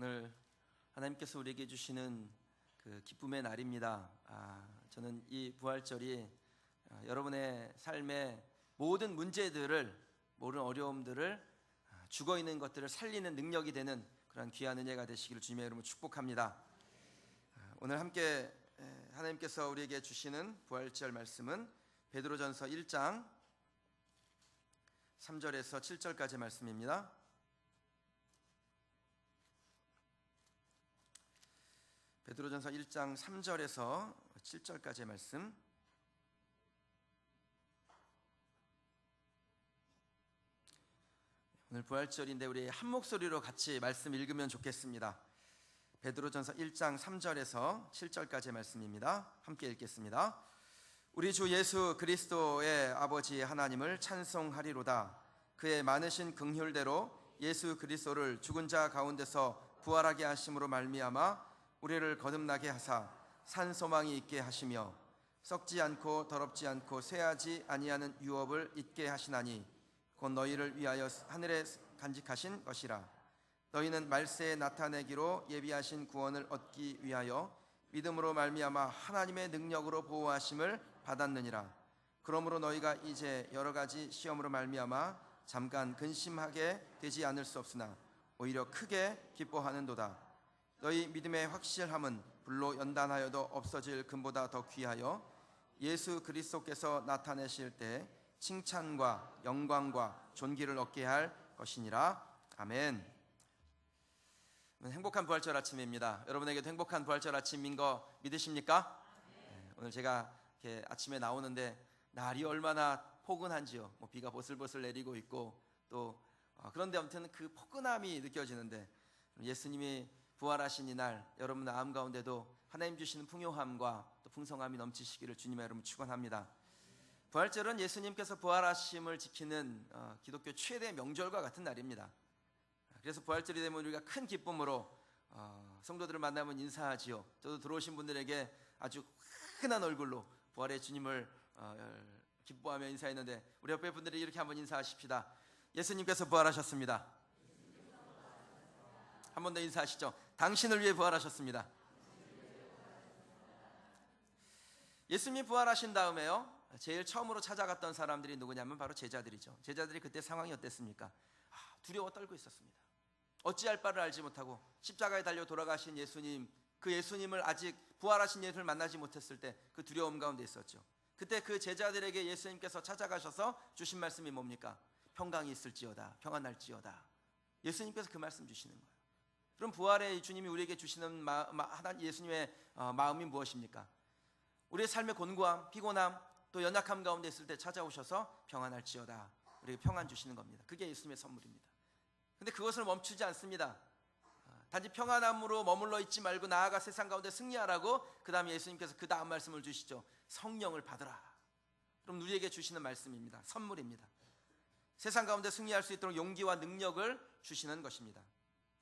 오늘 하나님께서 우리에게 주시는 그 기쁨의 날입니다. 저는 이 부활절이 여러분의 삶의 모든 문제들을, 모든 어려움들을, 죽어 있는 것들을 살리는 능력이 되는 그런 귀한 은혜가 되시기를 주님의 이름으로 축복합니다. 오늘 함께 하나님께서 우리에게 주시는 부활절 말씀은 베드로전서 1장 3절에서 7절까지 말씀입니다. 베드로전서 1장 3절에서 7절까지의 말씀. 오늘 부활절인데 우리 한 목소리로 같이 말씀 읽으면 좋겠습니다. 베드로전서 1장 3절에서 7절까지의 말씀입니다. 함께 읽겠습니다. 우리 주 예수 그리스도의 아버지 하나님을 찬송하리로다. 그의 많으신 긍휼대로 예수 그리스도를 죽은 자 가운데서 부활하게 하심으로 말미암아 우리를 거듭나게 하사 산 소망이 있게 하시며 썩지 않고 더럽지 않고 쇠하지 아니하는 유업을 잊게 하시나니 곧 너희를 위하여 하늘에 간직하신 것이라. 너희는 말세에 나타내기로 예비하신 구원을 얻기 위하여 믿음으로 말미암아 하나님의 능력으로 보호하심을 받았느니라. 그러므로 너희가 이제 여러 가지 시험으로 말미암아 잠깐 근심하게 되지 않을 수 없으나 오히려 크게 기뻐하는도다. 너희 믿음의 확실함은 불로 연단하여도 없어질 금보다 더 귀하여 예수 그리스도께서 나타내실 때 칭찬과 영광과 존귀를 얻게 할 것이니라. 아멘. 행복한 부활절 아침입니다. 여러분에게도 행복한 부활절 아침인 거 믿으십니까? 네, 오늘 제가 이렇게 아침에 나오는데 날이 얼마나 포근한지요. 비가 보슬보슬 내리고 있고 또 그런데 아무튼 그 포근함이 느껴지는데 예수님이 부활하신 이날 여러분 마음 가운데도 하나님 주시는 풍요함과 또 풍성함이 넘치시기를 주님의 이름으로 축원합니다. 부활절은 예수님께서 부활하심을 지키는 기독교 최대 명절과 같은 날입니다. 그래서 부활절이 되면 우리가 큰 기쁨으로 성도들을 만나면 인사하지요. 저도 들어오신 분들에게 아주 환한 얼굴로 부활의 주님을 기뻐하며 인사했는데 우리 옆에 분들이 이렇게 한번 인사하십시다. 예수님께서 부활하셨습니다. 한 번 더 인사하시죠. 당신을 위해 부활하셨습니다. 예수님이 부활하신 다음에요, 제일 처음으로 찾아갔던 사람들이 누구냐면 바로 제자들이죠. 제자들이 그때 상황이 어땠습니까? 두려워 떨고 있었습니다. 어찌할 바를 알지 못하고 십자가에 달려 돌아가신 예수님, 그 예수님을 아직 부활하신 예수님을 만나지 못했을 때 그 두려움 가운데 있었죠. 그때 그 제자들에게 예수님께서 찾아가셔서 주신 말씀이 뭡니까? 평강이 있을지어다, 평안할지어다. 예수님께서 그 말씀 주시는 거예요. 그럼 부활의 주님이 우리에게 주시는 예수님의 마음이 무엇입니까? 우리의 삶의 곤고함, 피곤함, 또 연약함 가운데 있을 때 찾아오셔서 평안할지어다, 우리에게 평안 주시는 겁니다. 그게 예수님의 선물입니다. 근데 그것을 멈추지 않습니다. 단지 평안함으로 머물러 있지 말고 나아가 세상 가운데 승리하라고 그 다음에 예수님께서 그 다음 말씀을 주시죠. 성령을 받으라. 그럼 우리에게 주시는 말씀입니다. 선물입니다. 세상 가운데 승리할 수 있도록 용기와 능력을 주시는 것입니다.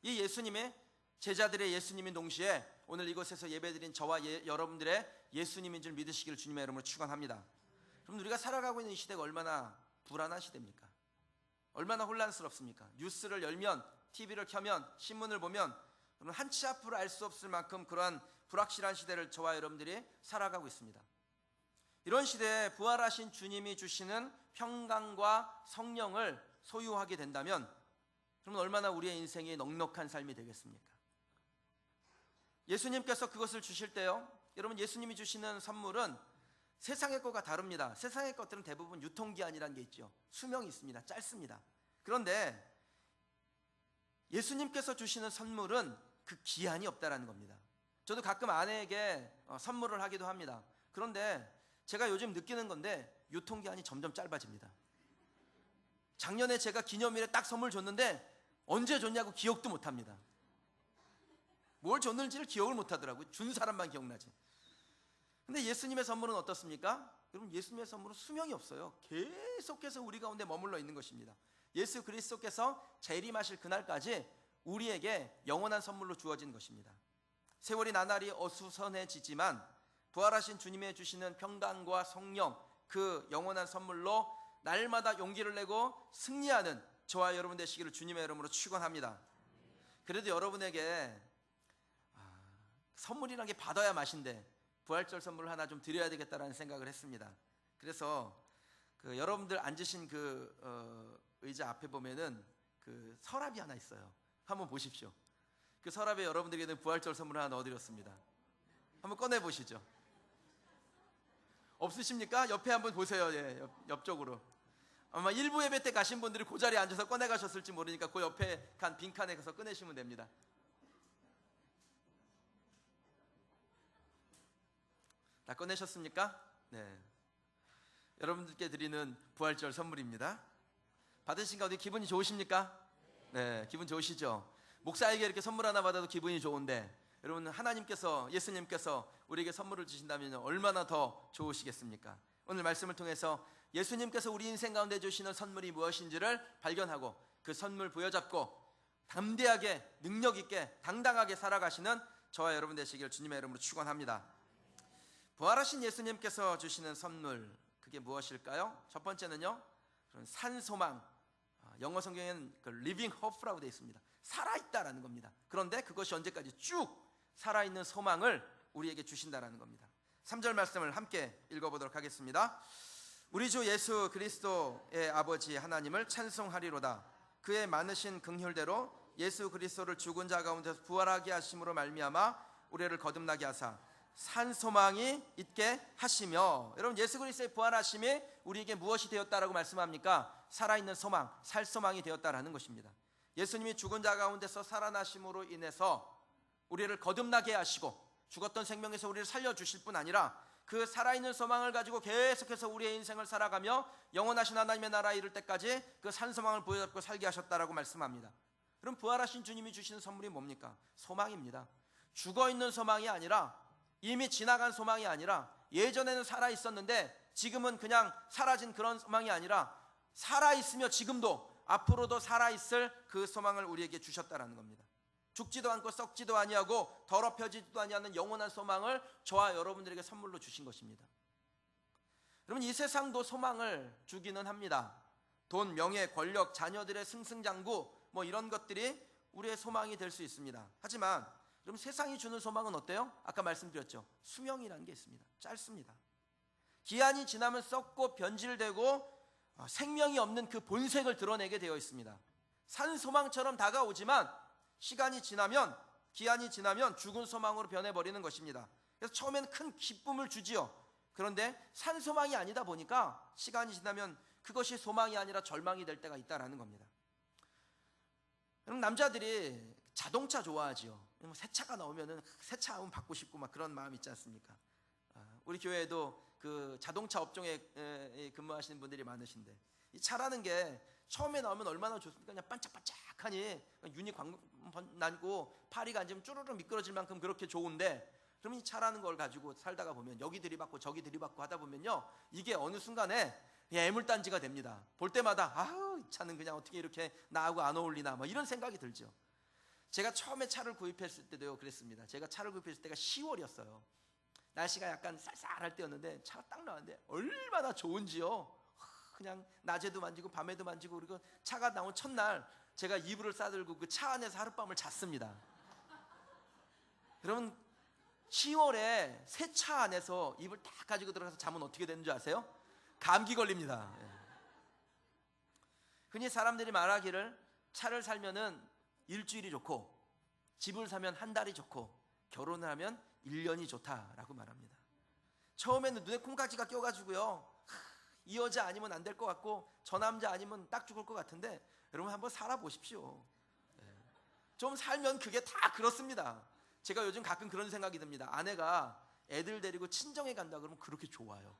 이 예수님의, 제자들의 예수님인 동시에 오늘 이곳에서 예배드린 저와 여러분들의 예수님인 줄 믿으시기를 주님의 이름으로 축원합니다. 그럼 우리가 살아가고 있는 이 시대가 얼마나 불안한 시대입니까? 얼마나 혼란스럽습니까? 뉴스를 열면, TV를 켜면, 신문을 보면 한 치 앞으로 알 수 없을 만큼 그러한 불확실한 시대를 저와 여러분들이 살아가고 있습니다. 이런 시대에 부활하신 주님이 주시는 평강과 성령을 소유하게 된다면 그러면 얼마나 우리의 인생이 넉넉한 삶이 되겠습니까? 예수님께서 그것을 주실 때요, 여러분, 예수님이 주시는 선물은 세상의 것과 다릅니다. 세상의 것들은 대부분 유통기한이라는 게 있죠. 수명이 있습니다. 짧습니다. 그런데 예수님께서 주시는 선물은 그 기한이 없다라는 겁니다. 저도 가끔 아내에게 선물을 하기도 합니다. 그런데 제가 요즘 느끼는 건데 유통기한이 점점 짧아집니다. 작년에 제가 기념일에 딱 선물 줬는데 언제 줬냐고 기억도 못합니다. 뭘 줬는지를 기억을 못하더라고요. 준 사람만 기억나지. 근데 예수님의 선물은 어떻습니까? 여러분, 예수님의 선물은 수명이 없어요. 계속해서 우리 가운데 머물러 있는 것입니다. 예수 그리스도께서 재림하실 그날까지 우리에게 영원한 선물로 주어진 것입니다. 세월이 나날이 어수선해지지만 부활하신 주님의 주시는 평강과 성령, 그 영원한 선물로 날마다 용기를 내고 승리하는 저와 여러분 되시기를 주님의 이름으로 축원합니다. 그래도 여러분에게 선물이란 게 받아야 맛인데 부활절 선물을 하나 좀 드려야 되겠다라는 생각을 했습니다. 그래서 여러분들 앉으신 의자 앞에 보면은 서랍이 하나 있어요. 한번 보십시오. 그 서랍에 여러분들에게는 부활절 선물을 하나 넣어드렸습니다. 한번 꺼내 보시죠. 없으십니까? 옆에 한번 보세요. 예, 옆쪽으로. 아마 일부 예배 때 가신 분들이 그 자리에 앉아서 꺼내 가셨을지 모르니까 그 옆에 빈칸에 가서 꺼내시면 됩니다. 다 꺼내셨습니까? 네. 여러분들께 드리는 부활절 선물입니다. 받으신 가운데 기분이 좋으십니까? 네, 기분 좋으시죠? 목사에게 이렇게 선물 하나 받아도 기분이 좋은데 여러분, 하나님께서, 예수님께서 우리에게 선물을 주신다면 얼마나 더 좋으시겠습니까? 오늘 말씀을 통해서 예수님께서 우리 인생 가운데 주시는 선물이 무엇인지를 발견하고 그 선물 부여잡고 담대하게, 능력 있게, 당당하게 살아가시는 저와 여러분 되시길 주님의 이름으로 축원합니다. 부활하신 예수님께서 주시는 선물, 그게 무엇일까요? 첫 번째는요, 산소망. 영어 성경에는 living hope라고 되어 있습니다. 살아있다라는 겁니다. 그런데 그것이 언제까지 쭉 살아있는 소망을 우리에게 주신다라는 겁니다. 3절 말씀을 함께 읽어보도록 하겠습니다. 우리 주 예수 그리스도의 아버지 하나님을 찬송하리로다. 그의 많으신 긍휼대로 예수 그리스도를 죽은 자 가운데서 부활하게 하심으로 말미암아 우리를 거듭나게 하사 산 소망이 있게 하시며. 여러분, 예수 그리스도의 부활하심이 우리에게 무엇이 되었다라고 말씀합니까? 살아있는 소망, 살 소망이 되었다라는 것입니다. 예수님이 죽은 자 가운데서 살아나심으로 인해서 우리를 거듭나게 하시고 죽었던 생명에서 우리를 살려주실 뿐 아니라 그 살아있는 소망을 가지고 계속해서 우리의 인생을 살아가며 영원하신 하나님의 나라에 이를 때까지 그 산소망을 부여잡고 살게 하셨다라고 말씀합니다. 그럼 부활하신 주님이 주시는 선물이 뭡니까? 소망입니다. 죽어있는 소망이 아니라, 이미 지나간 소망이 아니라, 예전에는 살아있었는데 지금은 그냥 사라진 그런 소망이 아니라 살아있으며 지금도 앞으로도 살아있을 그 소망을 우리에게 주셨다라는 겁니다. 죽지도 않고 썩지도 아니하고 더럽혀지지도 아니하는 영원한 소망을 저와 여러분들에게 선물로 주신 것입니다. 여러분, 이 세상도 소망을 주기는 합니다. 돈, 명예, 권력, 자녀들의 승승장구, 이런 것들이 우리의 소망이 될 수 있습니다. 하지만 여러분, 세상이 주는 소망은 어때요? 아까 말씀드렸죠. 수명이라는 게 있습니다. 짧습니다. 기한이 지나면 썩고 변질되고 생명이 없는 그 본색을 드러내게 되어 있습니다. 산 소망처럼 다가오지만 시간이 지나면, 기한이 지나면 죽은 소망으로 변해버리는 것입니다. 그래서 처음에는 큰 기쁨을 주지요. 그런데 산 소망이 아니다 보니까 시간이 지나면 그것이 소망이 아니라 절망이 될 때가 있다라는 겁니다. 그럼 남자들이 자동차 좋아하지요. 새 차가 나오면은 새 차 한번 받고 싶고 막 그런 마음 있지 않습니까? 우리 교회에도 그 자동차 업종에 근무하시는 분들이 많으신데, 이 차라는 게 처음에 나오면 얼마나 좋습니까? 그냥 반짝반짝하니 윤이 나고 파리가 앉으면 쭈르르 미끄러질 만큼 그렇게 좋은데, 그러면 이 차라는 걸 가지고 살다가 보면 여기 들이받고 저기 들이받고 하다 보면요, 이게 어느 순간에 애물단지가 됩니다. 볼 때마다 이 차는 그냥 어떻게 이렇게 나하고 안 어울리나 이런 생각이 들죠. 제가 처음에 차를 구입했을 때도요 그랬습니다. 제가 차를 구입했을 때가 10월이었어요. 날씨가 약간 쌀쌀할 때였는데 차가 딱 나왔는데 얼마나 좋은지요. 그냥 낮에도 만지고 밤에도 만지고. 그리고 차가 나온 첫날 제가 이불을 싸들고 그 차 안에서 하룻밤을 잤습니다. 여러분, 10월에 새 차 안에서 이불 딱 가지고 들어가서 자면 어떻게 되는 줄 아세요? 감기 걸립니다. 흔히 사람들이 말하기를 차를 살면은 일주일이 좋고 집을 사면 한 달이 좋고 결혼을 하면 1년이 좋다라고 말합니다. 처음에는 눈에 콩깍지가 껴가지고요, 이 여자 아니면 안 될 것 같고 저 남자 아니면 딱 죽을 것 같은데, 여러분 한번 살아보십시오. 좀 살면 그게 다 그렇습니다. 제가 요즘 가끔 그런 생각이 듭니다. 아내가 애들 데리고 친정에 간다 그러면 그렇게 좋아요.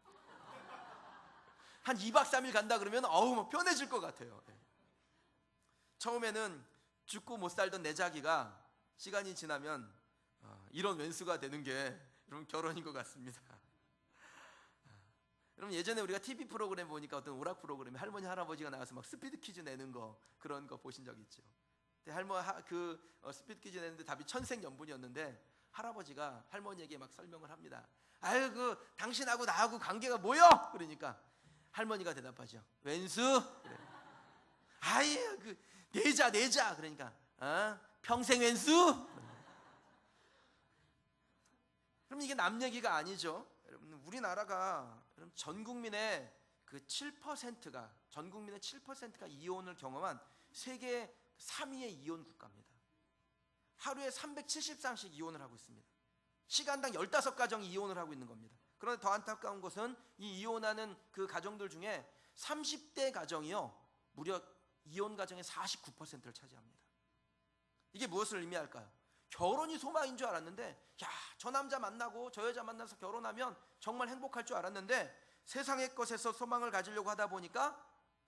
한 2박 3일 간다 그러면 편해질 것 같아요. 처음에는 죽고 못 살던 내 자기가 시간이 지나면 이런 왼수가 되는 게 여러분 결혼인 것 같습니다. 여러분, 예전에 우리가 TV 프로그램 보니까 어떤 오락 프로그램에 할머니 할아버지가 나와서 막 스피드 퀴즈 내는 거, 그런 거 보신 적 있죠? 스피드 퀴즈 내는데 답이 천생연분이었는데 할아버지가 할머니에게 막 설명을 합니다. 당신하고 나하고 관계가 뭐여? 그러니까 할머니가 대답하죠. 왼수? 그래. 내자. 그러니까 평생 왼수? 그럼 이게 남 얘기가 아니죠. 여러분, 우리나라가 전 국민의 그 7%가 전 국민의 7%가 이혼을 경험한 세계 3위의 이혼 국가입니다. 하루에 370쌍씩 이혼을 하고 있습니다. 시간당 15가정이 이혼을 하고 있는 겁니다. 그런데 더 안타까운 것은 이 이혼하는 그 가정들 중에 30대 가정이요, 무려 이혼 가정의 49%를 차지합니다. 이게 무엇을 의미할까요? 결혼이 소망인 줄 알았는데, 야, 저 남자 만나고 저 여자 만나서 결혼하면 정말 행복할 줄 알았는데, 세상의 것에서 소망을 가지려고 하다 보니까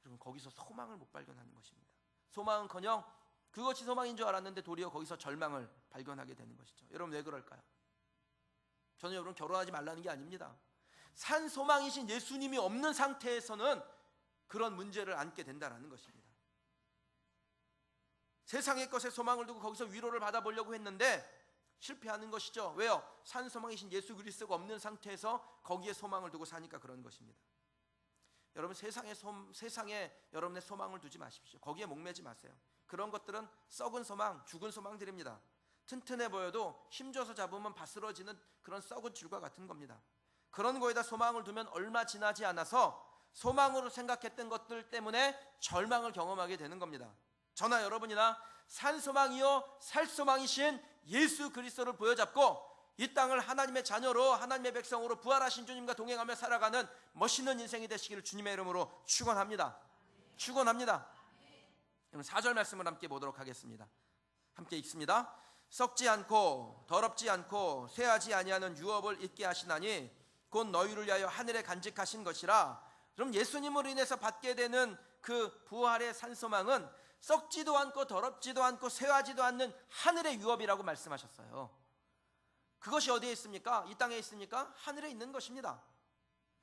여러분, 거기서 소망을 못 발견하는 것입니다. 소망은커녕 그것이 소망인 줄 알았는데 도리어 거기서 절망을 발견하게 되는 것이죠. 여러분, 왜 그럴까요? 저는 여러분 결혼하지 말라는 게 아닙니다. 산 소망이신 예수님이 없는 상태에서는 그런 문제를 안게 된다는 것입니다. 세상의 것에 소망을 두고 거기서 위로를 받아보려고 했는데 실패하는 것이죠. 왜요? 산 소망이신 예수 그리스도가 없는 상태에서 거기에 소망을 두고 사니까 그런 것입니다. 여러분, 세상에 여러분의 소망을 두지 마십시오. 거기에 목매지 마세요. 그런 것들은 썩은 소망, 죽은 소망들입니다. 튼튼해 보여도 힘줘서 잡으면 바스러지는 그런 썩은 줄과 같은 겁니다. 그런 거에다 소망을 두면 얼마 지나지 않아서 소망으로 생각했던 것들 때문에 절망을 경험하게 되는 겁니다. 저나 여러분이나 산 소망이요 살 소망이신 예수 그리스도를 보여잡고 이 땅을 하나님의 자녀로, 하나님의 백성으로 부활하신 주님과 동행하며 살아가는 멋있는 인생이 되시기를 주님의 이름으로 축원합니다. 축원합니다. 그럼 4절 말씀을 함께 보도록 하겠습니다. 함께 읽습니다. 썩지 않고 더럽지 않고 쇠하지 아니하는 유업을 있게 하시나니 곧 너희를 위하여 하늘에 간직하신 것이라. 그럼 예수님으로 인해서 받게 되는 그 부활의 산소망은 썩지도 않고 더럽지도 않고 쇠하지도 않는 하늘의 유업이라고 말씀하셨어요. 그것이 어디에 있습니까? 이 땅에 있습니까? 하늘에 있는 것입니다.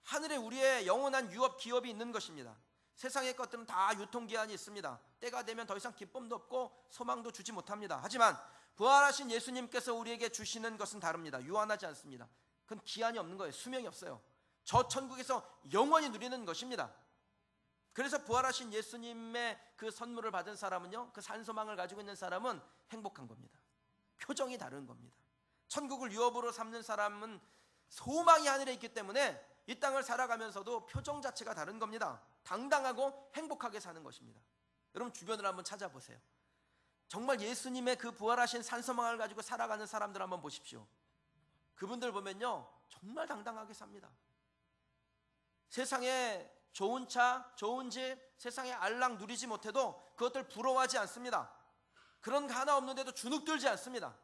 하늘에 우리의 영원한 유업, 기업이 있는 것입니다. 세상의 것들은 다 유통기한이 있습니다. 때가 되면 더 이상 기쁨도 없고 소망도 주지 못합니다. 하지만 부활하신 예수님께서 우리에게 주시는 것은 다릅니다. 유한하지 않습니다. 그건 기한이 없는 거예요. 수명이 없어요. 저 천국에서 영원히 누리는 것입니다. 그래서 부활하신 예수님의 그 선물을 받은 사람은요, 그 산소망을 가지고 있는 사람은 행복한 겁니다. 표정이 다른 겁니다. 천국을 유업으로 삼는 사람은 소망이 하늘에 있기 때문에 이 땅을 살아가면서도 표정 자체가 다른 겁니다. 당당하고 행복하게 사는 것입니다. 여러분, 주변을 한번 찾아보세요. 정말 예수님의 그 부활하신 산소망을 가지고 살아가는 사람들 한번 보십시오. 그분들 보면요, 정말 당당하게 삽니다. 세상에 좋은 차, 좋은 집, 세상에 알랑 누리지 못해도 그것들 부러워하지 않습니다. 그런 거 하나 없는데도 주눅들지 않습니다.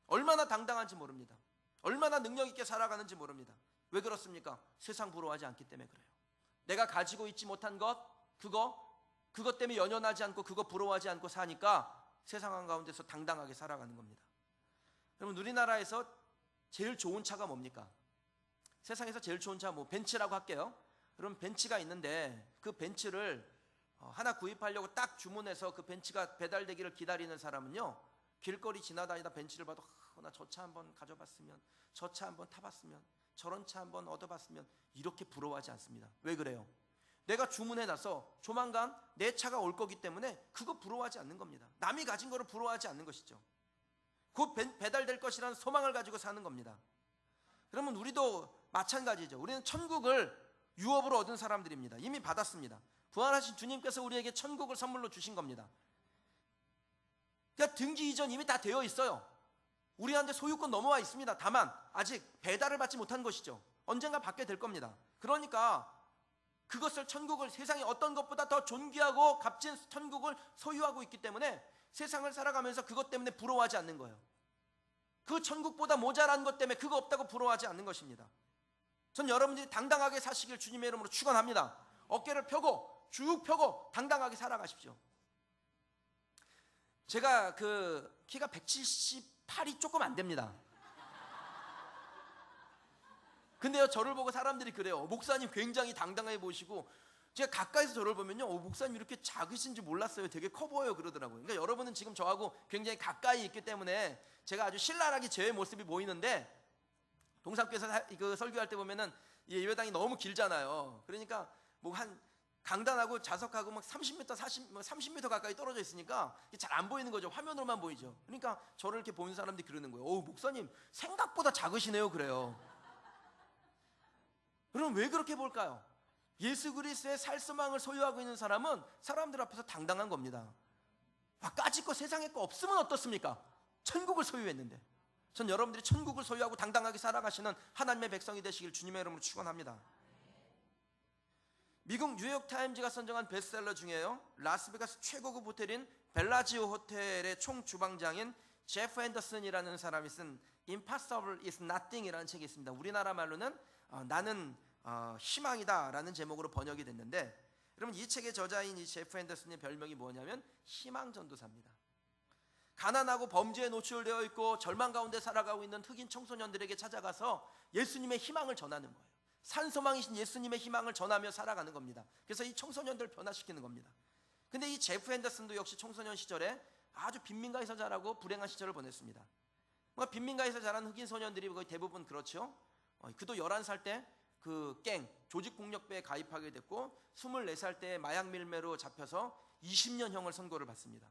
얼마나 당당한지 모릅니다. 얼마나 능력 있게 살아가는지 모릅니다. 왜 그렇습니까? 세상 부러워하지 않기 때문에 그래요. 내가 가지고 있지 못한 것, 그것 때문에 연연하지 않고 그거 부러워하지 않고 사니까 세상 한가운데서 당당하게 살아가는 겁니다. 여러분, 우리나라에서 제일 좋은 차가 뭡니까? 세상에서 제일 좋은 차 벤츠라고 할게요. 그럼 벤츠가 있는데 그 벤츠를 하나 구입하려고 딱 주문해서 그 벤츠가 배달되기를 기다리는 사람은요, 길거리 지나다니다 벤츠를 봐도 나 저 차 한번 가져봤으면, 저 차 한번 타봤으면, 저런 차 한번 얻어봤으면 이렇게 부러워하지 않습니다. 왜 그래요? 내가 주문해놔서 조만간 내 차가 올 거기 때문에 그거 부러워하지 않는 겁니다. 남이 가진 거를 부러워하지 않는 것이죠. 곧 배달될 것이라는 소망을 가지고 사는 겁니다. 그러면 우리도 마찬가지죠. 우리는 천국을 유업으로 얻은 사람들입니다. 이미 받았습니다. 부활하신 주님께서 우리에게 천국을 선물로 주신 겁니다. 그러니까 등기 이전 이미 다 되어 있어요. 우리한테 소유권 넘어와 있습니다. 다만 아직 배달을 받지 못한 것이죠. 언젠가 받게 될 겁니다. 그러니까 그것을, 천국을, 세상에 어떤 것보다 더 존귀하고 값진 천국을 소유하고 있기 때문에 세상을 살아가면서 그것 때문에 부러워하지 않는 거예요. 그 천국보다 모자란 것 때문에 그거 없다고 부러워하지 않는 것입니다. 전 여러분들이 당당하게 사시길 주님의 이름으로 축원합니다. 어깨를 펴고 쭉 펴고 당당하게 살아가십시오. 제가 그 키가 178이 조금 안 됩니다. 근데요, 저를 보고 사람들이 그래요. 목사님 굉장히 당당해 보시고, 제가 가까이서 저를 보면요, 목사님 이렇게 작으신지 몰랐어요. 되게 커 보여요 그러더라고요. 그러니까 여러분은 지금 저하고 굉장히 가까이 있기 때문에 제가 아주 신랄하게 제 모습이 보이는데, 동산교에서 그 설교할 때 보면은 이 예배당이 너무 길잖아요. 그러니까 뭐 한 강단하고 좌석하고 막 30m, 30m 가까이 떨어져 있으니까 잘 안 보이는 거죠. 화면으로만 보이죠. 그러니까 저를 이렇게 보는 사람들이 그러는 거예요. 목사님 생각보다 작으시네요. 그래요. 그럼 왜 그렇게 볼까요? 예수 그리스도의 살소망을 소유하고 있는 사람은 사람들 앞에서 당당한 겁니다. 까짓 거 세상에 거 없으면 어떻습니까? 천국을 소유했는데. 전 여러분들이 천국을 소유하고 당당하게 살아가시는 하나님의 백성이 되시길 주님의 이름으로 축원합니다. 미국 뉴욕타임즈가 선정한 베스트셀러 중에요, 라스베가스 최고급 호텔인 벨라지오 호텔의 총주방장인 제프 앤더슨이라는 사람이 쓴 Impossible is Nothing이라는 책이 있습니다. 우리나라 말로는 나는 희망이다 라는 제목으로 번역이 됐는데, 여러분 이 책의 저자인 이 제프 앤더슨의 별명이 뭐냐면 희망전도사입니다. 가난하고 범죄에 노출되어 있고 절망 가운데 살아가고 있는 흑인 청소년들에게 찾아가서 예수님의 희망을 전하는 거예요. 산소망이신 예수님의 희망을 전하며 살아가는 겁니다. 그래서 이 청소년들을 변화시키는 겁니다. 근데 이 제프 앤더슨도 역시 청소년 시절에 아주 빈민가에서 자라고 불행한 시절을 보냈습니다. 빈민가에서 자란 흑인 소년들이 거의 대부분 그렇죠. 그도 11살 때 그 갱 조직폭력배에 가입하게 됐고 24살 때 마약 밀매로 잡혀서 20년형을 선고를 받습니다.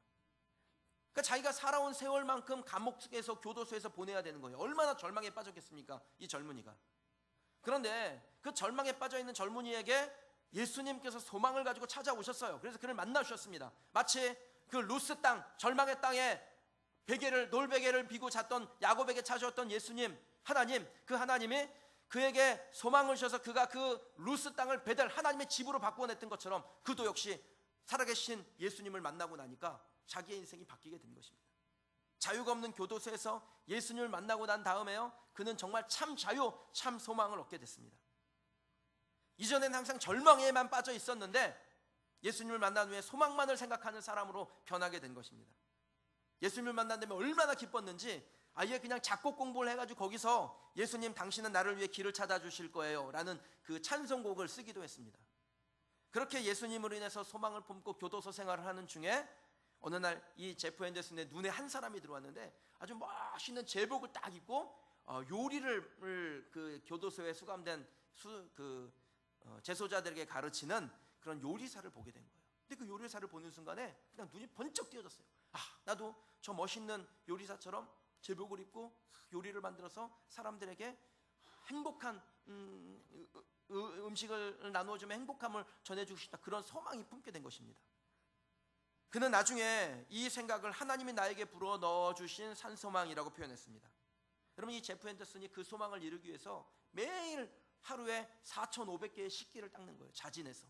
그러니까 자기가 살아온 세월만큼 감옥에서 교도소에서 보내야 되는 거예요. 얼마나 절망에 빠졌겠습니까? 이 젊은이가. 그런데 그 절망에 빠져있는 젊은이에게 예수님께서 소망을 가지고 찾아오셨어요. 그래서 그를 만나주셨습니다. 마치 그 루스 땅, 절망의 땅에 놀베개를 비고 잤던 야곱에게 찾아왔던 예수님, 하나님, 그 하나님이 그에게 소망을 주셔서 그가 그 루스 땅을 베델 하나님의 집으로 바꿔냈던 것처럼 그도 역시 살아계신 예수님을 만나고 나니까 자기의 인생이 바뀌게 된 것입니다. 자유가 없는 교도소에서 예수님을 만나고 난 다음에요, 그는 정말 참 자유, 참 소망을 얻게 됐습니다. 이전에는 항상 절망에만 빠져 있었는데 예수님을 만난 후에 소망만을 생각하는 사람으로 변하게 된 것입니다. 예수님을 만난 다음에 얼마나 기뻤는지 아예 그냥 작곡 공부를 해가지고 거기서 예수님 당신은 나를 위해 길을 찾아주실 거예요 라는 그 찬송곡을 쓰기도 했습니다. 그렇게 예수님으로 인해서 소망을 품고 교도소 생활을 하는 중에 어느 날 이 제프 앤더슨의 눈에 한 사람이 들어왔는데 아주 멋있는 제복을 딱 입고 요리를 그 교도소에 수감된 재소자들에게 가르치는 그런 요리사를 보게 된 거예요. 근데 그 요리사를 보는 순간에 그냥 눈이 번쩍 띄어졌어요. 나도 저 멋있는 요리사처럼 제복을 입고 요리를 만들어서 사람들에게 행복한 음식을 나누어주며 행복함을 전해주고 싶다, 그런 소망이 품게 된 것입니다. 그는 나중에 이 생각을 하나님이 나에게 불어 넣어주신 산소망이라고 표현했습니다. 여러분 이 제프 앤더슨이 그 소망을 이루기 위해서 매일 하루에 4,500개의 식기를 닦는 거예요. 자진해서.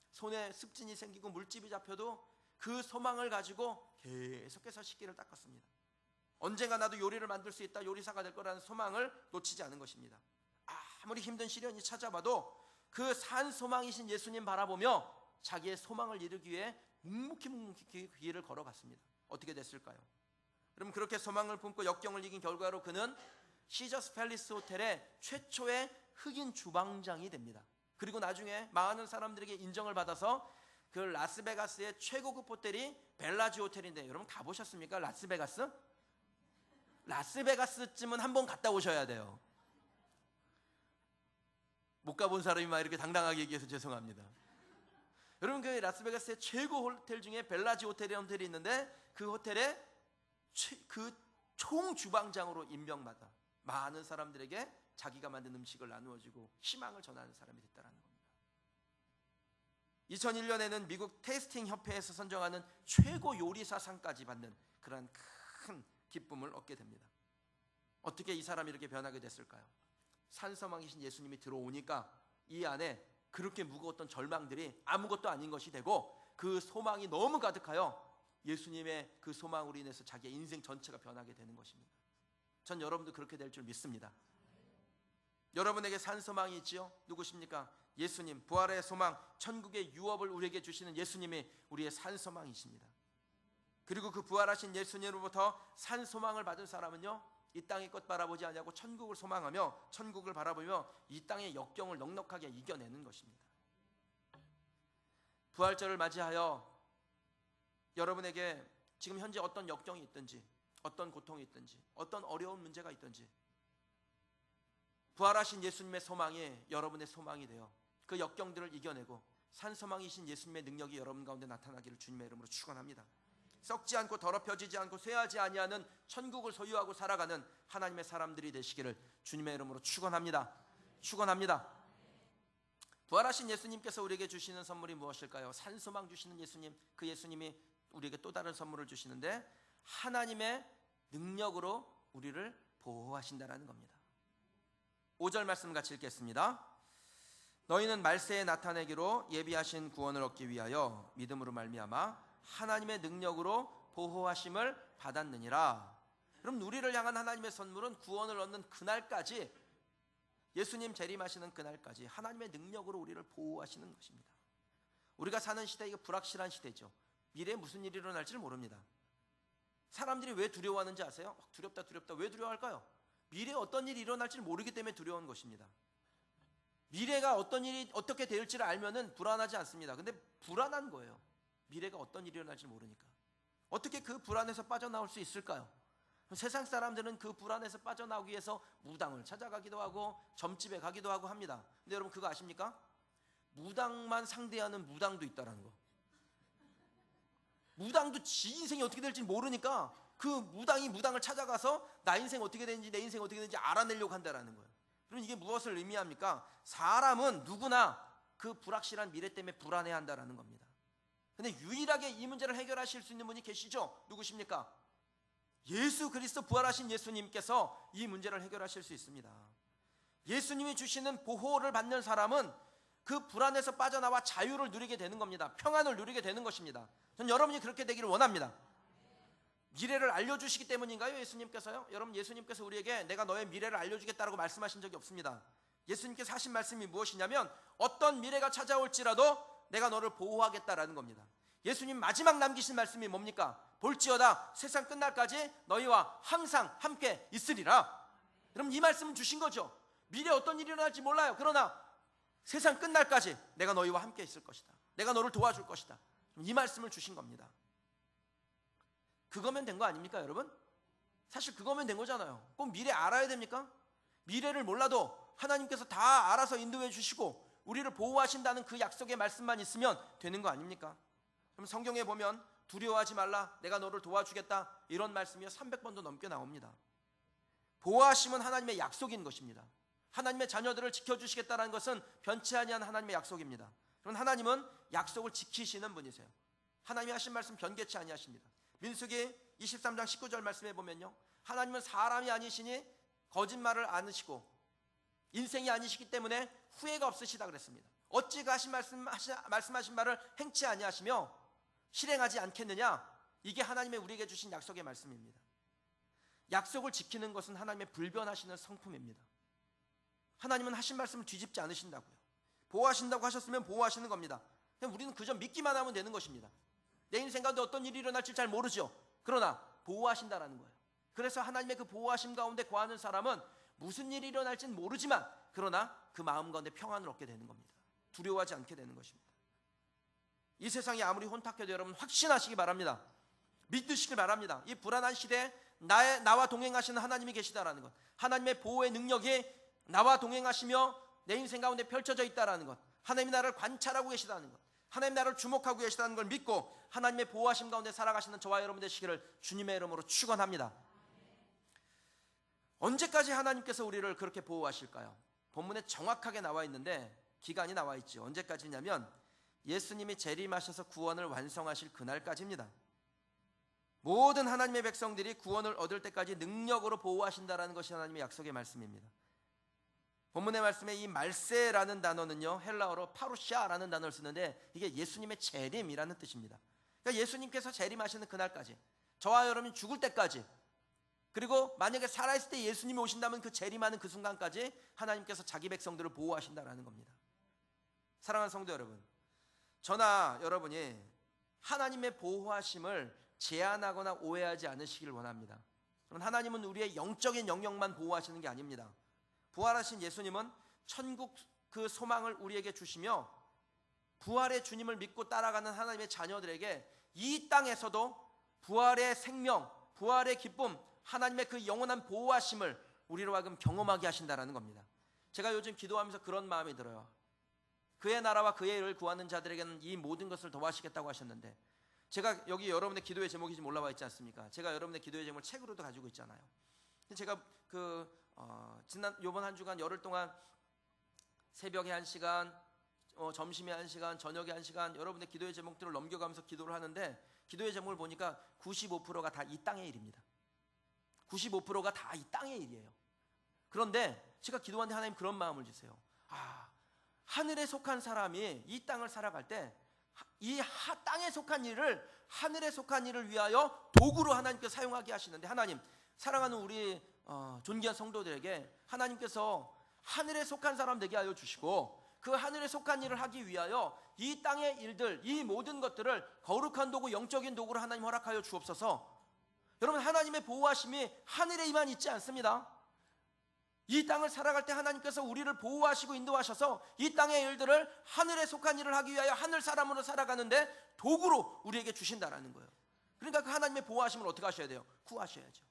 손에 습진이 생기고 물집이 잡혀도 그 소망을 가지고 계속해서 식기를 닦았습니다. 언젠가 나도 요리를 만들 수 있다, 요리사가 될 거라는 소망을 놓치지 않은 것입니다. 아무리 힘든 시련이 찾아봐도 그 산소망이신 예수님 바라보며 자기의 소망을 이루기 위해 묵묵히 그 길을 걸어갔습니다. 어떻게 됐을까요? 그럼 그렇게 소망을 품고 역경을 이긴 결과로 그는 시저스 팰리스 호텔의 최초의 흑인 주방장이 됩니다. 그리고 나중에 많은 사람들에게 인정을 받아서 그 라스베가스의 최고급 호텔이 벨라지 호텔인데, 여러분 가보셨습니까? 라스베가스? 라스베가스쯤은 한번 갔다 오셔야 돼요. 못 가본 사람이 막 이렇게 당당하게 얘기해서 죄송합니다. 여러분 그 라스베가스의 최고 호텔 중에 벨라지 호텔이라는 호텔이 있는데 그 호텔에 그 총주방장으로 임명받아 많은 사람들에게 자기가 만든 음식을 나누어주고 희망을 전하는 사람이 됐다는 겁니다. 2001년에는 미국 테이스팅 협회에서 선정하는 최고 요리사상까지 받는 그런 큰 기쁨을 얻게 됩니다. 어떻게 이 사람이 이렇게 변하게 됐을까요? 산소망이신 예수님이 들어오니까 이 안에 그렇게 무거웠던 절망들이 아무것도 아닌 것이 되고 그 소망이 너무 가득하여 예수님의 그 소망으로 인해서 자기의 인생 전체가 변하게 되는 것입니다. 전 여러분도 그렇게 될 줄 믿습니다. 여러분에게 산소망이 있지요? 누구십니까? 예수님, 부활의 소망, 천국의 유업을 우리에게 주시는 예수님이 우리의 산소망이십니다. 그리고 그 부활하신 예수님으로부터 산소망을 받은 사람은요, 이 땅의 것 바라보지 아니하고 천국을 소망하며 천국을 바라보며 이 땅의 역경을 넉넉하게 이겨내는 것입니다. 부활절을 맞이하여 여러분에게 지금 현재 어떤 역경이 있든지, 어떤 고통이 있든지, 어떤 어려운 문제가 있든지 부활하신 예수님의 소망이 여러분의 소망이 되어 그 역경들을 이겨내고 산소망이신 예수님의 능력이 여러분 가운데 나타나기를 주님의 이름으로 축원합니다. 썩지 않고 더럽혀지지 않고 쇠하지 아니하는 천국을 소유하고 살아가는 하나님의 사람들이 되시기를 주님의 이름으로 축원합니다. 축원합니다. 부활하신 예수님께서 우리에게 주시는 선물이 무엇일까요? 산소망 주시는 예수님, 그 예수님이 우리에게 또 다른 선물을 주시는데 하나님의 능력으로 우리를 보호하신다라는 겁니다. 5절 말씀 같이 읽겠습니다. 너희는 말세에 나타내기로 예비하신 구원을 얻기 위하여 믿음으로 말미암아 하나님의 능력으로 보호하심을 받았느니라. 그럼 우리를 향한 하나님의 선물은 구원을 얻는 그날까지, 예수님 재림하시는 그날까지 하나님의 능력으로 우리를 보호하시는 것입니다. 우리가 사는 시대, 이거 불확실한 시대죠. 미래에 무슨 일이 일어날지를 모릅니다. 사람들이 왜 두려워하는지 아세요? 두렵다 두렵다. 왜 두려워할까요? 미래에 어떤 일이 일어날지를 모르기 때문에 두려운 것입니다. 미래가 어떤 일이 어떻게 될지를 알면은 불안하지 않습니다. 근데 불안한 거예요. 미래가 어떤 일이 일어날지 모르니까. 어떻게 그 불안에서 빠져나올 수 있을까요? 세상 사람들은 그 불안에서 빠져나오기 위해서 무당을 찾아가기도 하고 점집에 가기도 하고 합니다. 근데 여러분 그거 아십니까? 무당만 상대하는 무당도 있다라는 거. 무당도 지 인생이 어떻게 될지 모르니까 그 무당이 무당을 찾아가서 나 인생 어떻게 되는지 내 인생 어떻게 되는지 알아내려고 한다라는 거예요. 그럼 이게 무엇을 의미합니까? 사람은 누구나 그 불확실한 미래 때문에 불안해한다라는 겁니다. 근데 유일하게 이 문제를 해결하실 수 있는 분이 계시죠? 누구십니까? 예수 그리스도, 부활하신 예수님께서 이 문제를 해결하실 수 있습니다. 예수님이 주시는 보호를 받는 사람은 그 불안에서 빠져나와 자유를 누리게 되는 겁니다. 평안을 누리게 되는 것입니다. 전 여러분이 그렇게 되기를 원합니다. 미래를 알려주시기 때문인가요? 예수님께서요? 여러분, 예수님께서 우리에게 내가 너의 미래를 알려주겠다라고 말씀하신 적이 없습니다. 예수님께서 하신 말씀이 무엇이냐면 어떤 미래가 찾아올지라도 내가 너를 보호하겠다라는 겁니다. 예수님 마지막 남기신 말씀이 뭡니까? 볼지어다 세상 끝날까지 너희와 항상 함께 있으리라. 그럼 이 말씀을 주신 거죠. 미래 어떤 일이 일어날지 몰라요. 그러나 세상 끝날까지 내가 너희와 함께 있을 것이다. 내가 너를 도와줄 것이다. 이 말씀을 주신 겁니다. 그거면 된 거 아닙니까, 여러분? 사실 그거면 된 거잖아요. 꼭 미래 알아야 됩니까? 미래를 몰라도 하나님께서 다 알아서 인도해 주시고 우리를 보호하신다는 그 약속의 말씀만 있으면 되는 거 아닙니까? 그럼 성경에 보면 두려워하지 말라, 내가 너를 도와주겠다, 이런 말씀이 300번도 넘게 나옵니다. 보호하심은 하나님의 약속인 것입니다. 하나님의 자녀들을 지켜주시겠다는 것은 변치 아니한 하나님의 약속입니다. 그럼 하나님은 약속을 지키시는 분이세요. 하나님이 하신 말씀 변개치 아니하십니다. 민수기 23장 19절 말씀에 보면요, 하나님은 사람이 아니시니 거짓말을 안 하시고 인생이 아니시기 때문에 후회가 없으시다 그랬습니다. 어찌 그 하신 말씀하신 말을 행치 아니하시며 실행하지 않겠느냐? 이게 하나님의 우리에게 주신 약속의 말씀입니다. 약속을 지키는 것은 하나님의 불변하시는 성품입니다. 하나님은 하신 말씀을 뒤집지 않으신다고요. 보호하신다고 하셨으면 보호하시는 겁니다. 그냥 우리는 그저 믿기만 하면 되는 것입니다. 내 인생 가운데 어떤 일이 일어날지 잘 모르죠. 그러나 보호하신다라는 거예요. 그래서 하나님의 그 보호하심 가운데 거하는 사람은 무슨 일이 일어날지는 모르지만 그러나 그 마음 가운데 평안을 얻게 되는 겁니다. 두려워하지 않게 되는 것입니다. 이 세상이 아무리 혼탁해도 여러분 확신하시기 바랍니다. 믿으시길 바랍니다. 이 불안한 시대에 나와 동행하시는 하나님이 계시다라는 것, 하나님의 보호의 능력이 나와 동행하시며 내 인생 가운데 펼쳐져 있다라는 것, 하나님이 나를 관찰하고 계시다는 것, 하나님 나를 주목하고 계시다는 걸 믿고 하나님의 보호하심 가운데 살아가시는 저와 여러분 되시기를 주님의 이름으로 축원합니다. 언제까지 하나님께서 우리를 그렇게 보호하실까요? 본문에 정확하게 나와 있는데 기간이 나와 있죠. 언제까지냐면 예수님이 재림하셔서 구원을 완성하실 그날까지입니다. 모든 하나님의 백성들이 구원을 얻을 때까지 능력으로 보호하신다라는 것이 하나님의 약속의 말씀입니다. 본문의 말씀에 이 말세라는 단어는요, 헬라어로 파루시아라는 단어를 쓰는데 이게 예수님의 재림이라는 뜻입니다. 그러니까 예수님께서 재림하시는 그날까지, 저와 여러분이 죽을 때까지, 그리고 만약에 살아있을 때 예수님이 오신다면 그 재림하는 그 순간까지 하나님께서 자기 백성들을 보호하신다라는 겁니다. 사랑하는 성도 여러분, 저나 여러분이 하나님의 보호하심을 제한하거나 오해하지 않으시길 원합니다. 하나님은 우리의 영적인 영역만 보호하시는 게 아닙니다. 부활하신 예수님은 천국 그 소망을 우리에게 주시며 부활의 주님을 믿고 따라가는 하나님의 자녀들에게 이 땅에서도 부활의 생명, 부활의 기쁨, 하나님의 그 영원한 보호하심을 우리로 하여금 경험하게 하신다라는 겁니다. 제가 요즘 기도하면서 그런 마음이 들어요. 그의 나라와 그의 일을 구하는 자들에게는 이 모든 것을 더하시겠다고 하셨는데, 제가 여기 여러분의 기도의 제목이 지금 올라와 있지 않습니까? 제가 여러분의 기도의 제목을 책으로도 가지고 있잖아요. 제가 지난 요번 한 주간 열흘 동안 새벽에 1시간, 점심에 1시간, 저녁에 1시간 여러분의 기도의 제목들을 넘겨가면서 기도를 하는데, 기도의 제목을 보니까 95%가 다 이 땅의 일입니다. 95%가 다 이 땅의 일이에요. 그런데 제가 기도하는데 하나님 그런 마음을 주세요. 하늘에 속한 사람이 이 땅을 살아갈 때 이 땅에 속한 일을, 하늘에 속한 일을 위하여 도구로 하나님께서 사용하게 하시는데, 하나님, 사랑하는 우리 존귀한 성도들에게 하나님께서 하늘에 속한 사람 되게 하여 주시고, 그 하늘에 속한 일을 하기 위하여 이 땅의 일들, 이 모든 것들을 거룩한 도구, 영적인 도구로 하나님 허락하여 주옵소서. 여러분, 하나님의 보호하심이 하늘에만 있지 않습니다. 이 땅을 살아갈 때 하나님께서 우리를 보호하시고 인도하셔서 이 땅의 일들을, 하늘에 속한 일을 하기 위하여 하늘 사람으로 살아가는데 도구로 우리에게 주신다라는 거예요. 그러니까 그 하나님의 보호하심을 어떻게 하셔야 돼요? 구하셔야죠.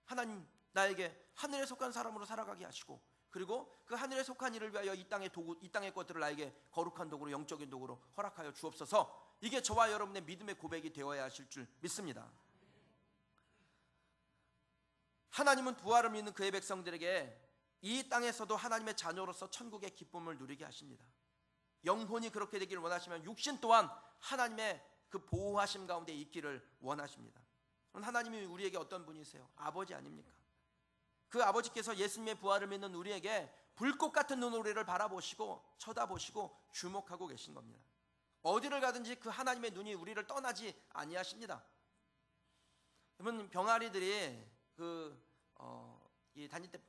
하나님, 나에게 하늘에 속한 사람으로 살아가게 하시고, 그리고 그 하늘에 속한 일을 위하여 이 땅의 도구, 이 땅의 것들을 나에게 거룩한 도구로, 영적인 도구로 허락하여 주옵소서. 이게 저와 여러분의 믿음의 고백이 되어야 하실 줄 믿습니다. 하나님은 부활을 믿는 그의 백성들에게 이 땅에서도 하나님의 자녀로서 천국의 기쁨을 누리게 하십니다. 영혼이 그렇게 되기를 원하시면 육신 또한 하나님의 그 보호하심 가운데 있기를 원하십니다. 하나님이 우리에게 어떤 분이세요? 아버지 아닙니까? 그 아버지께서 예수님의 부활을 믿는 우리에게 불꽃 같은 눈으로 우리를 바라보시고 쳐다보시고 주목하고 계신 겁니다. 어디를 가든지 그 하나님의 눈이 우리를 떠나지 아니하십니다. 여러분, 병아리들이 다닐 때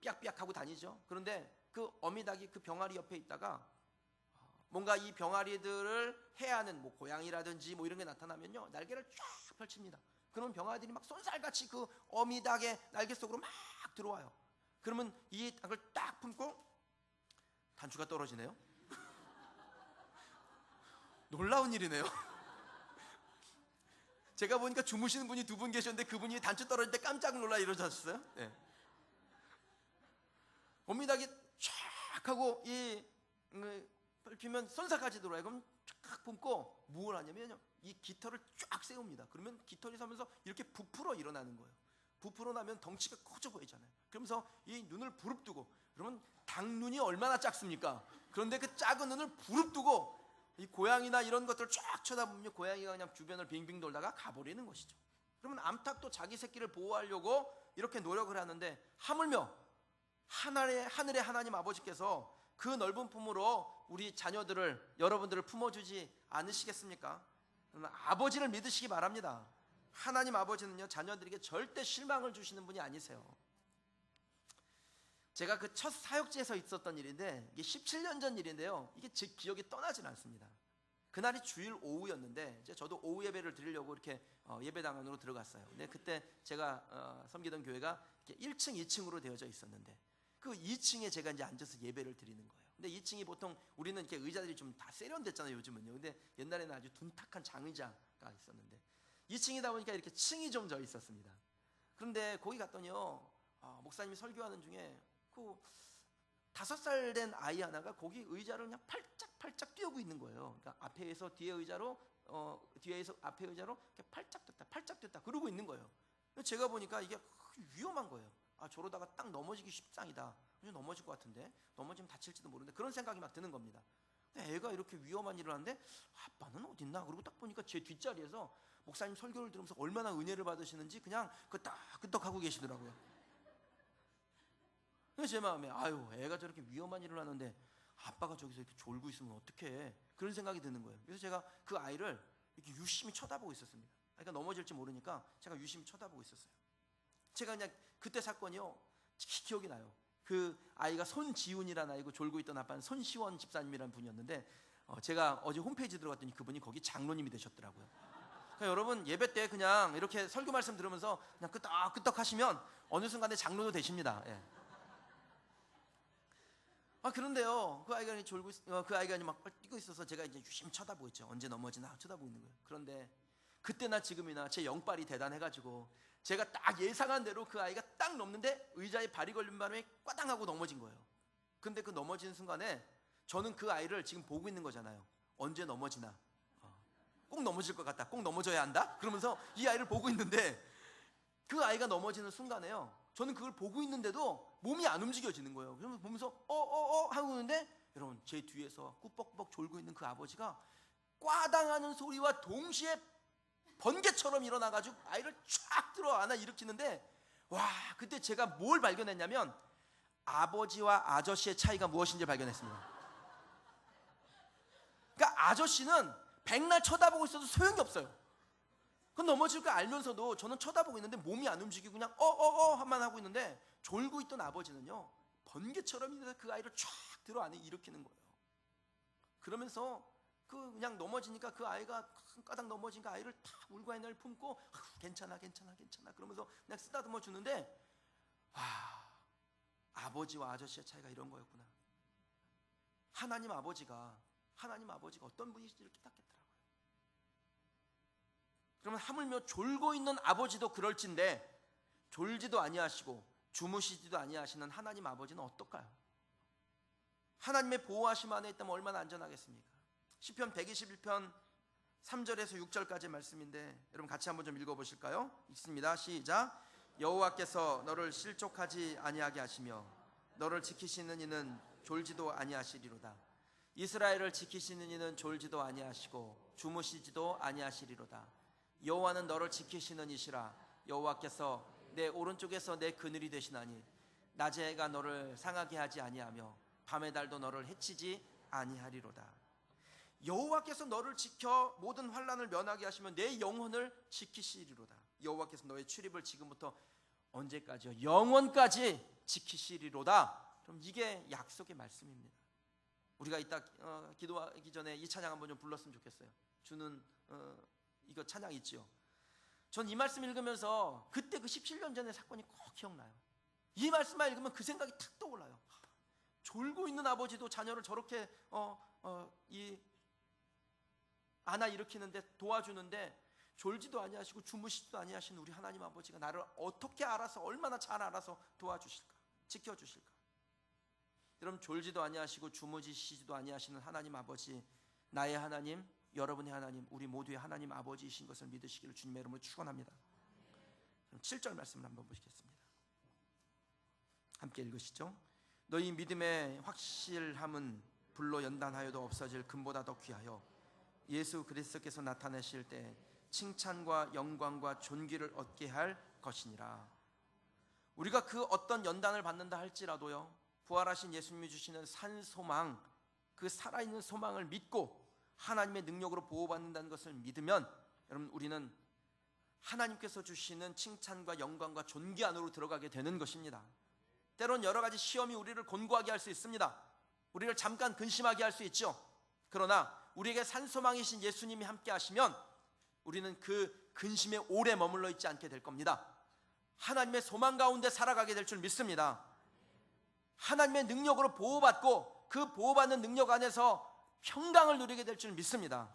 삐약삐약하고 다니죠. 그런데 그 어미닭이 그 병아리 옆에 있다가 뭔가 이 병아리들을 해야 하는 고양이라든지 이런 게 나타나면요, 날개를 쫙 펼칩니다. 그러면 병아리들이 막 쏜살같이 그 어미닭의 날개 속으로 막 들어와요. 그러면 이 닭을 딱 품고, 단추가 떨어지네요. 놀라운 일이네요. 제가 보니까 주무시는 분이 2분 계셨는데 그분이 단추 떨어질 때 깜짝 놀라 이러셨어요. 네. 어미닭이 쫙 하고 펼치면 손살까지 들어와요. 그럼 쫙 품고 뭘 하냐면요, 이 깃털을 쫙 세웁니다. 그러면 깃털이 서면서 이렇게 부풀어 일어나는 거예요. 부풀어 나면 덩치가 커져 보이잖아요. 그러면서 이 눈을 부릅뜨고, 그러면 닭 눈이 얼마나 작습니까? 그런데 그 작은 눈을 부릅뜨고 이 고양이나 이런 것들을 쫙 쳐다보면 고양이가 그냥 주변을 빙빙 돌다가 가버리는 것이죠. 그러면 암탉도 자기 새끼를 보호하려고 이렇게 노력을 하는데, 하물며 하늘의 하나님 아버지께서 그 넓은 품으로 우리 자녀들을, 여러분들을 품어주지 않으시겠습니까? 아버지를 믿으시기 바랍니다. 하나님 아버지는요, 자녀들에게 절대 실망을 주시는 분이 아니세요. 제가 그 첫 사역지에서 있었던 일인데, 이게 17년 전 일인데요, 이게 제 기억이 떠나진 않습니다. 그날이 주일 오후였는데, 이제 저도 오후 예배를 드리려고 이렇게 예배당 안으로 들어갔어요. 근데 그때 제가 섬기던 교회가 이렇게 1층, 2층으로 되어져 있었는데, 그 2층에 제가 이제 앉아서 예배를 드리는 거예요. 근데 2층이 보통 우리는 이렇게 의자들이 좀 다 세련됐잖아요, 요즘은요. 근데 옛날에는 아주 둔탁한 장의자가 있었는데, 2층이다 보니까 이렇게 층이 좀 져 있었습니다. 그런데 거기 갔더니요, 목사님이 설교하는 중에 그 5살 된 아이 하나가 거기 의자를 그냥 팔짝팔짝 뛰어오고 있는 거예요. 그러니까 앞에서 뒤에 의자로, 뒤에서 앞에 의자로 이렇게 팔짝 뛰었다 그러고 있는 거예요. 제가 보니까 이게 위험한 거예요. 저러다가 딱 넘어지기 십상이다. 넘어질 것 같은데, 넘어지면 다칠지도 모르는데, 그런 생각이 막 드는 겁니다. 근데 애가 이렇게 위험한 일을 하는데 아빠는 어딨나? 그러고 딱 보니까 제 뒷자리에서 목사님 설교를 들으면서 얼마나 은혜를 받으시는지 그냥 끄떡끄떡 하고 계시더라고요. 그래서 제 마음에, 애가 저렇게 위험한 일을 하는데 아빠가 저기서 이렇게 졸고 있으면 어떡해, 그런 생각이 드는 거예요. 그래서 제가 그 아이를 이렇게 유심히 쳐다보고 있었습니다. 그러니까 넘어질지 모르니까 제가 유심히 쳐다보고 있었어요. 제가 그냥 그때 사건이요, 기억이 나요. 그 아이가 손지훈이라는 아이고, 졸고 있던 아빠는 손시원 집사님이라는 분이었는데, 제가 어제 홈페이지 들어갔더니 그분이 거기 장로님이 되셨더라고요. 그러니까 여러분, 예배 때 그냥 이렇게 설교 말씀 들으면서 그냥 끄떡끄떡 하시면 어느 순간에 장로도 되십니다. 예. 그런데요, 그 아이가 그 아이가 막 뛰고 있어서 제가 이제 유심히 쳐다보고 있죠. 언제 넘어지나 쳐다보고 있는 거예요. 그런데 그때나 지금이나 제 영빨이 대단해가지고 제가 딱 예상한 대로 그 아이가 딱 넘는데 의자에 발이 걸린 바람에 꽈당하고 넘어진 거예요. 근데 그 넘어지는 순간에 저는 그 아이를 지금 보고 있는 거잖아요. 언제 넘어지나, 꼭 넘어질 것 같다, 꼭 넘어져야 한다, 그러면서 이 아이를 보고 있는데 그 아이가 넘어지는 순간에요, 저는 그걸 보고 있는데도 몸이 안 움직여지는 거예요. 그러면서 보면서 하고 있는데, 여러분, 제 뒤에서 꾸벅꾸벅 졸고 있는 그 아버지가 꽈당하는 소리와 동시에 번개처럼 일어나가지고 아이를 쫙 들어 안아 일으키는데, 와, 그때 제가 뭘 발견했냐면 아버지와 아저씨의 차이가 무엇인지 발견했습니다. 그러니까 아저씨는 백날 쳐다보고 있어도 소용이 없어요. 그건 넘어질 거 알면서도 저는 쳐다보고 있는데 몸이 안 움직이고 그냥 만 하고 있는데, 졸고 있던 아버지는요, 번개처럼 일어나서 그 아이를 쫙 들어 안에 일으키는 거예요. 그러면서 그냥 넘어지니까 그 아이가 까닥 넘어지니까 아이를 탁 울고 있는 아이를 품고 괜찮아 그러면서 그냥 쓰다듬어 주는데, 아버지와 아저씨의 차이가 이런 거였구나. 하나님 아버지가 어떤 분이신지 이렇게 깨닫겠더라고요. 그러면 하물며 졸고 있는 아버지도 그럴진데 졸지도 아니하시고 주무시지도 아니하시는 하나님 아버지는 어떨까요? 하나님의 보호하심 안에 있다면 얼마나 안전하겠습니까? 시편 121편 3절에서 6절까지 말씀인데, 여러분 같이 한번 좀 읽어보실까요? 읽습니다. 시작. 여호와께서 너를 실족하지 아니하게 하시며 너를 지키시는 이는 졸지도 아니하시리로다. 이스라엘을 지키시는 이는 졸지도 아니하시고 주무시지도 아니하시리로다. 여호와는 너를 지키시는 이시라. 여호와께서 내 오른쪽에서 내 그늘이 되시나니 낮의 해가 너를 상하게 하지 아니하며 밤의 달도 너를 해치지 아니하리로다. 여호와께서 너를 지켜 모든 환난을 면하게 하시며 내 영혼을 지키시리로다. 여호와께서 너의 출입을 지금부터 언제까지요? 영원까지 지키시리로다. 그럼 이게 약속의 말씀입니다. 우리가 이따 기도하기 전에 이 찬양 한번 좀 불렀으면 좋겠어요. 주는 이거 찬양 있지요. 전 이 말씀 읽으면서 그때 그 17년 전의 사건이 꼭 기억나요. 이 말씀만 읽으면 그 생각이 탁 떠올라요. 졸고 있는 아버지도 자녀를 저렇게 안아 일으키는데, 도와주는데 졸지도 아니하시고 주무시지도 아니하시는 우리 하나님 아버지가 나를 어떻게 알아서, 얼마나 잘 알아서 도와주실까, 지켜주실까. 여러분, 졸지도 아니하시고 주무시지도 아니하시는 하나님 아버지, 나의 하나님, 여러분의 하나님, 우리 모두의 하나님 아버지이신 것을 믿으시기를 주님의 이름으로 축원합니다. 그럼 7절 말씀을 한번 보시겠습니다. 함께 읽으시죠. 너희 믿음의 확실함은 불로 연단하여도 없어질 금보다 더 귀하여 예수 그리스도께서 나타내실 때 칭찬과 영광과 존귀를 얻게 할 것이니라. 우리가 그 어떤 연단을 받는다 할지라도요, 부활하신 예수님이 주시는 산 소망, 그 살아있는 소망을 믿고 하나님의 능력으로 보호받는다는 것을 믿으면, 여러분, 우리는 하나님께서 주시는 칭찬과 영광과 존귀 안으로 들어가게 되는 것입니다. 때론 여러 가지 시험이 우리를 곤고하게 할 수 있습니다. 우리를 잠깐 근심하게 할 수 있죠. 그러나 우리에게 산소망이신 예수님이 함께 하시면 우리는 그 근심에 오래 머물러 있지 않게 될 겁니다. 하나님의 소망 가운데 살아가게 될 줄 믿습니다. 하나님의 능력으로 보호받고 그 보호받는 능력 안에서 평강을 누리게 될 줄 믿습니다.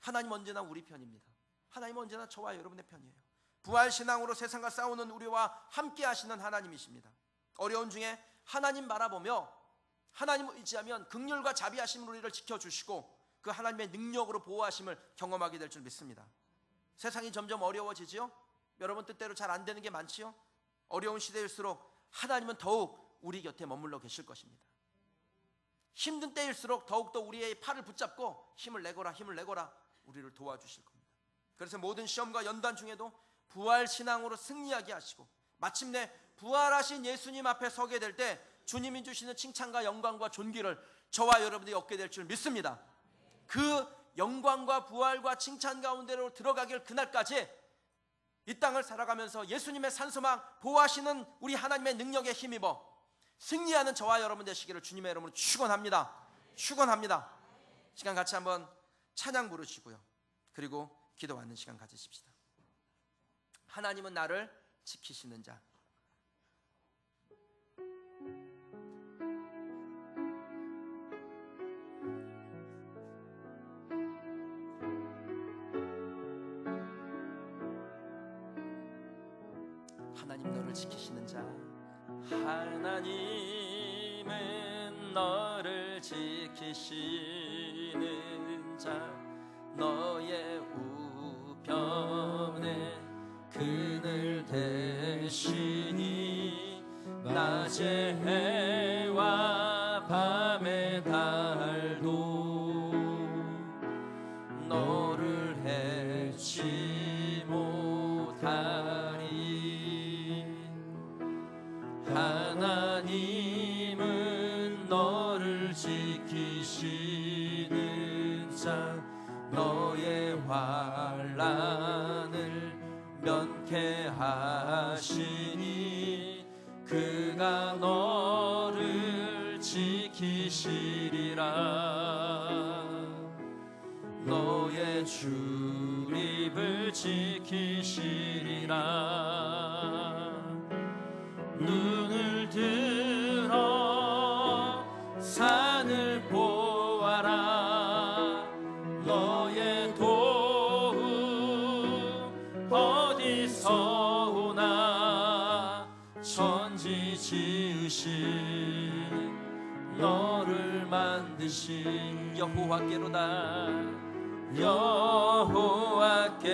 하나님 언제나 우리 편입니다. 하나님 언제나 저와 여러분의 편이에요. 부활신앙으로 세상과 싸우는 우리와 함께 하시는 하나님이십니다. 어려운 중에 하나님 바라보며 하나님을 의지하면 긍휼과 자비하심으로 우리를 지켜주시고 그 하나님의 능력으로 보호하심을 경험하게 될 줄 믿습니다. 세상이 점점 어려워지지요. 여러분 뜻대로 잘 안 되는 게 많지요. 어려운 시대일수록 하나님은 더욱 우리 곁에 머물러 계실 것입니다. 힘든 때일수록 더욱더 우리의 팔을 붙잡고 힘을 내거라 우리를 도와주실 겁니다. 그래서 모든 시험과 연단 중에도 부활신앙으로 승리하게 하시고 마침내 부활하신 예수님 앞에 서게 될 때 주님이 주시는 칭찬과 영광과 존귀를 저와 여러분들이 얻게 될 줄 믿습니다. 그 영광과 부활과 칭찬 가운데로 들어가길 그날까지 이 땅을 살아가면서 예수님의 산소망 보호하시는 우리 하나님의 능력에 힘입어 승리하는 저와 여러분 되시기를 주님의 이름으로 축원합니다. 축원합니다. 시간 같이 한번 찬양 부르시고요, 그리고 기도하는 시간 가지십시다. 하나님은 나를 지키시는 자. 하나님 너를 지키시는 자. 하나님은 너를 지키시는 자 너의 우편에 그늘 대시니 낮의 해와 밤의 달도 너를 해치 못하리. 하나님은 너를 지키시는 자 너의 환난을 면케하시니 그가 너를 지키시리라. 너의 출입을 지키시리라. 눈을 들어 산을 보아라. 너의 도움 어디서 오나. 천지 지으신 너를 만드신 여호와께로다. 여호와께로.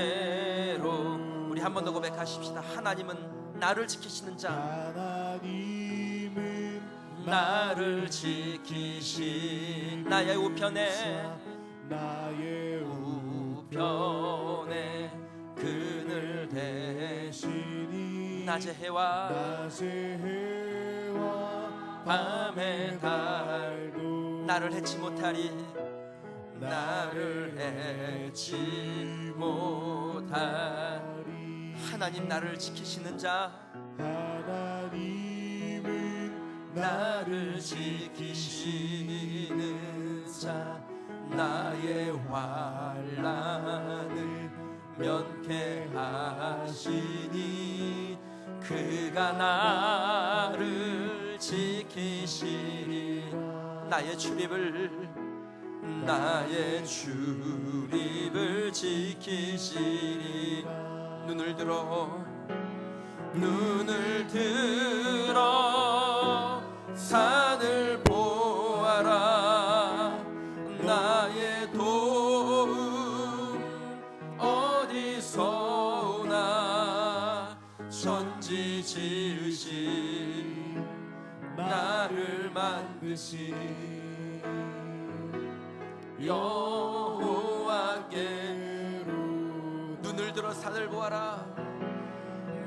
우리 한 번 더 고백하십시다. 하나님은 나를 지키시는 자 하나님은 나를 지키신 나의 우편에 나의 우편에 그늘 대시니 낮의 해와 밤의 달도 나를 해치 못하리. 나를 해치 못하리. 하나님 나를 지키시는 자 하나님은 나를 지키시는 자 나의 환난을 면케하시니 그가 나를 지키시니. 나의 출입을 지키시니. 눈을 들어 산을 보아라. 나의 도움 어디서 오나. 천지 지으신 나를 만드신 여호와께로. 눈을 들어 산을 보아라.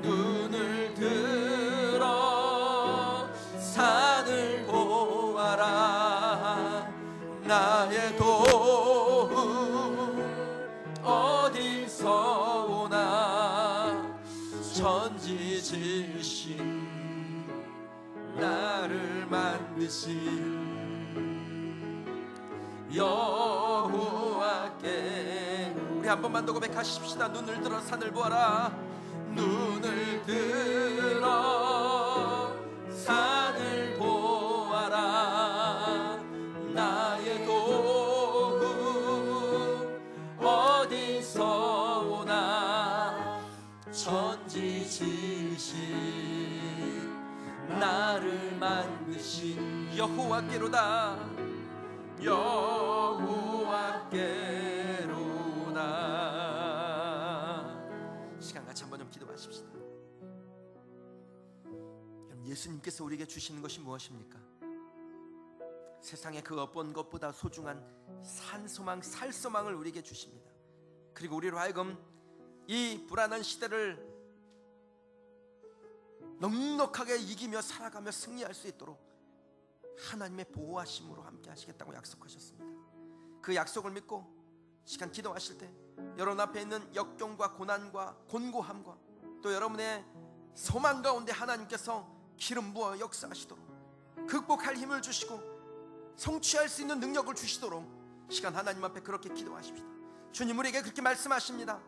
눈을 들어 산을 보아라. 나의 도움 어디서 오나. 천지 지으신 나를 만드신 여호와께. 우리 한 번만 더 고백하십시다. 눈을 들어 산을 보아라. 눈을 들어 산을 보아라. 나의 도움 어디서 오나. 천지 지으신 나를 만드신 여호와께로다. 여호와께로다. 시간 같이 한번 좀 기도하십시다. 예수님께서 우리에게 주시는 것이 무엇입니까? 세상의 그 어떤 것보다 소중한 산소망, 살소망을 우리에게 주십니다. 그리고 우리로 하여금 이 불안한 시대를 넉넉하게 이기며 살아가며 승리할 수 있도록 하나님의 보호하심으로 함께 하시겠다고 약속하셨습니다. 그 약속을 믿고 시간 기도하실 때 여러분 앞에 있는 역경과 고난과 곤고함과 또 여러분의 소망 가운데 하나님께서 기름 부어 역사하시도록 극복할 힘을 주시고 성취할 수 있는 능력을 주시도록 시간 하나님 앞에 그렇게 기도하십시다. 주님 우리에게 그렇게 말씀하십니다.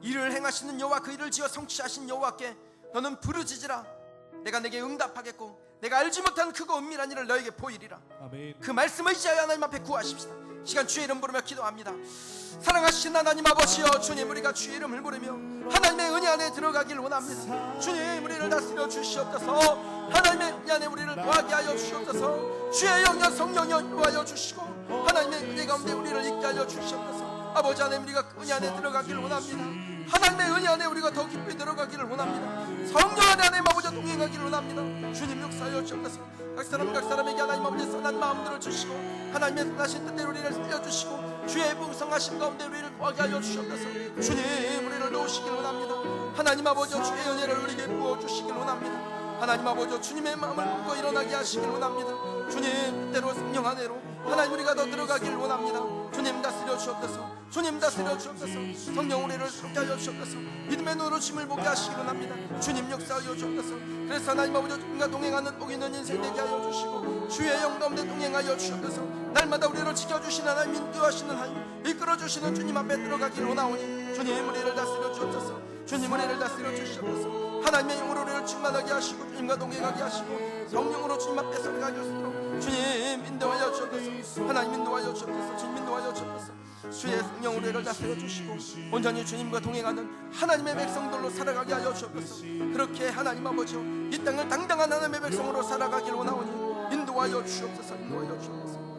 일을 행하시는 여호와, 그 일을 지어 성취하신 여호와께 너는 부르짖으라. 내가 내게 응답하겠고 내가 알지 못한 크고 은밀한 일을 너에게 보이리라. 아멘. 그 말씀을 의지하여 하나님 앞에 구하십시다. 시간 주의 이름 부르며 기도합니다. 사랑하신 하나님 아버지여, 주님 우리가 주의 이름을 부르며 하나님의 은혜 안에 들어가길 원합니다. 주님 우리를 다스려 주시옵소서. 하나님의 은혜 안에 우리를 거하게 하여 주시옵소서. 주의 영역 성령이 인도하여 주시고 하나님의 은혜 가운데 우리를 있게 하여 주시옵소서. 아버지 하나님 우리가 그 은혜 안에 들어가길 원합니다. 하나님의 은혜 안에 우리가 더 깊이 들어가기를 원합니다. 성령 안에 아버지 동행하기를 원합니다. 주님 역사하여 주옵소서. 각 사람에게 하나님 아버지 선한 마음들을 주시고 하나님의 선하신 뜻대로 우리를 살려주시고 주의 풍성하심 가운데 우리를 거하게 하여 주옵소서. 주님 우리를 도우시길 원합니다. 하나님 아버지 주의 은혜를 우리에게 부어주시길 원합니다. 하나님 아버지 주님의 마음을 품고 일어나게 하시길 원합니다. 주님 뜻대로 성령 안에로 하나님 우리가 더 들어가길 원합니다. 주님 다스려 주옵소서. 주님 다스려 주옵소서. 성령 우리를 새롭게 하여 주옵소서. 믿음의 눈으로 짐을 보게 하시길 원합니다. 주님 역사하여 주옵소서. 그래서 하나님 아버지 주님과 동행하는 복 있는 인생 되게 하여 주시고 주의 영 가운데 동행하여 주옵소서. 날마다 우리를 지켜주시는 하나님, 인도하시는 하나님, 이끌어주시는 주님 앞에 들어가길 원하오니 주님 우리를 다스려 주옵소서. 주님 우리를 다스려 주시옵소서. 하나님의 영으로 우리를 충만하게 하시고 주님과 동행하게 하시고 성령으로 주님 앞에 서게 하시도록 주님 인도하여 주옵소서. 하나님 인도하여 주옵소서. 주님 인도하여 주옵소서. 주의 성령 우리를 다스려 주시고 온전히 주님과 동행하는 하나님의 백성들로 살아가게 하여 주옵소서. 그렇게 하나님 아버지요 이 땅을 당당한 하나님의 백성으로 살아가길 원하오니 인도하여 주옵소서. 인도하여 주옵소서.